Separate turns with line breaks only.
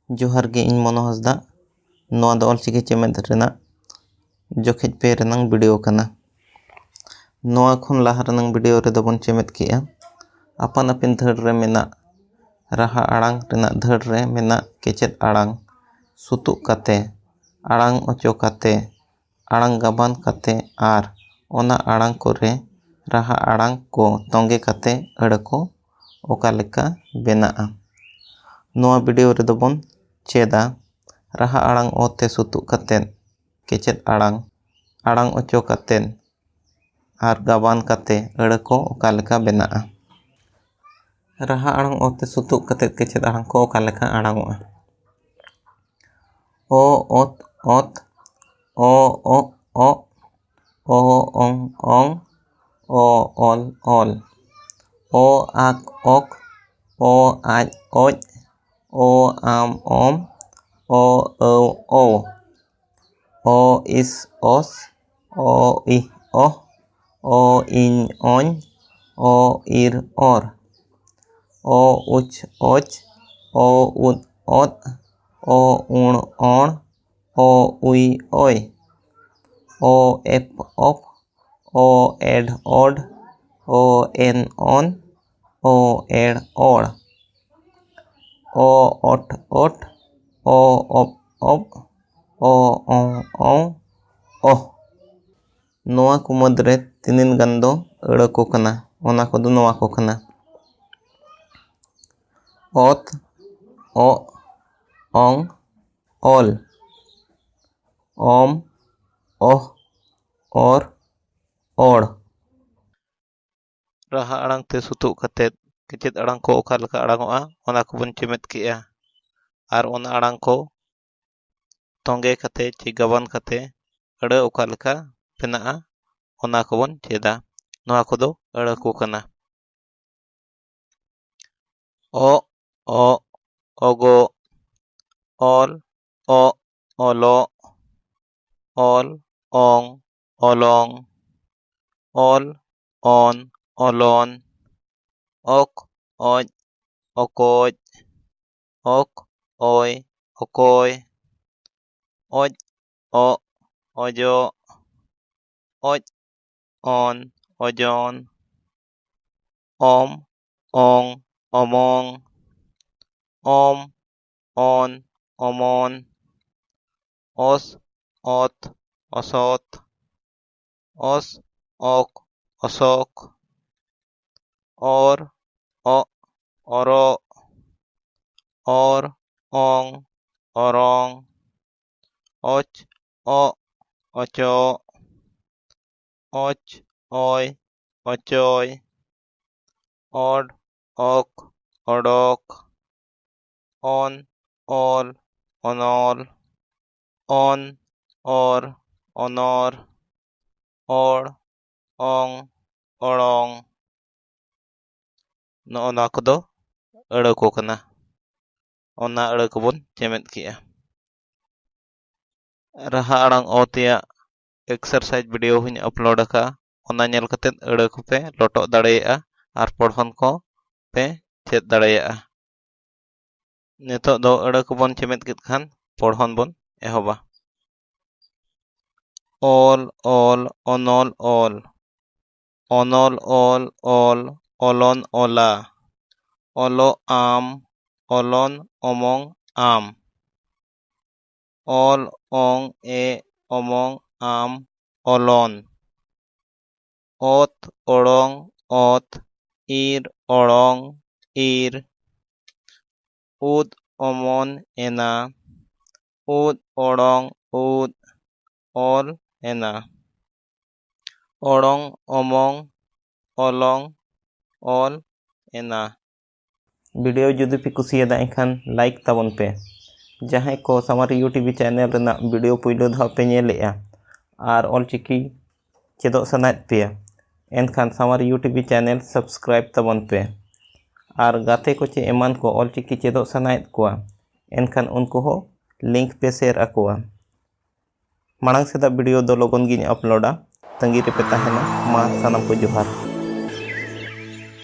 जोहार गे इन मनो हंसदा नोआ दो ऑलचिकी चेमेद रेना जोखेज पे रेनांग वीडियो कना। नोआ खुन लाहा रेनांग वीडियो रे दोबन चेमेद किया अपन अपिन धड़ रे मेना राहा आड़ांग रेना धड़ रे मेना केचेद आड़ांग सुतुक काते आड़ांग ओचो काते आड़ांग गाबान काते आर ओना आड़ांग को रे राहा आड़ांग को तोंगे काते अड़को ओका लेका बेनाआ। नोआ वीडियो रे दोबन चेदा राहा आड़ांग ओते सुतुक काते केचेद आड़ांग आड़ांग ओचो काते आर गाबान काते अड़को ओका लेका बेनाआ। राहा आड़ांग ओते सुतुक काते केचेद आड़ांग को ओका लेका आड़ांगोआ। ओ ओत ओत ओ ओ ओ ओ ओंग ओंग ओ ओल ओल ओ आक ओक ओ आज ओज ओ आम ओम ओ औ ओ इस ओस ओ इ ओह ओ इन ओन ओ इर ओर ओ उच ओच ओ उद ओद ओ उण ओण ओ उई ओय ओ एप ओप ओ एड ओड ओ एन ओन ओ एड़ ओड़ ओ ओट ओट ओ ओप ओप ओ ओं ओं ओह। नोआ को मदरे तिनिन गान दो अड़ को कना ओना को दो नोआ को कना ओत ओ ओंग ओल ओम ओह और ओड़। राहा आड़ांग ते सुतुक काते केचेद आड़ांग को ओका लेका आड़ांगोआ ओना को बन चेमेद किया आर ओना आड़ांग को तोंगे काते ची गाबान काते अड़ ओका लेका बेनाआ ओना को बन चेदा। नोआ को दो अड़ को कना ओ ओ ओगो ओल ओ ओलो ओल ओंग ओलोंग ओल ओन ओलोन ओक ओज ओकोज ओक ओय ओकोय ओज ओ ओजो ओज ओन ओजोन ओम ओंग ओमोंग ओम ओन ओमोन ओस ओत ओसोत ओस ओक ओसोक और ओ ओरो और ओंग ओरोंग ओच ओ ओचो ओच ओय ओचोय ओड ओक ओडोक ओन ओल ओनोल ओन और ओनोर ओड़ ओंग ओड़ोंग। नोना को दो अड़ को कना ओना अड़ को बन चेमेद किया। राहा आड़ांग ओतेया एक्सरसाइज वीडियो हुई अपलोड का ओना नेल कते अड़ को पे लोटो दाड़ेया आर पढ़न को पे चेद दाड़ेया। नितो दो अड़ को बन चेमेद कित खान पढ़न बन एहोबा। ओल ओल ओनोल ओल ओनोल ओल ओल ओलोन ओला ओलो आम ओलोन ओमोंग आम ओल ओंग ए ओमोंग आम ओलोन ओत ओड़ोंग ओत इर ओड़ोंग इर उद ओमोन एना उद ओड़ोंग उद ओल एना ओड़ोंग ओमोंग ओलोंग ओल एना। वीडियो जुदी पे कुसियादा एखान लाइक ताबन पे जहां को सामार यूट्यूब चैनल रेना वीडियो पुइलो धाव पे नेलेआ आर ऑलचिकी चेदो सनायत पे एनखान सामार यूट्यूब चैनल सब्सक्राइब ताबन पे आर गाते को चे एमान को ऑलचिकी चेदो सनायत कोआ एनखान उनको हो लिंक पे शेयर आकोआ। मांग सेदा वीडियो दो लोगन गिन अपलोडा तंगी रे पे ताहेना मा सानाम को जोहार।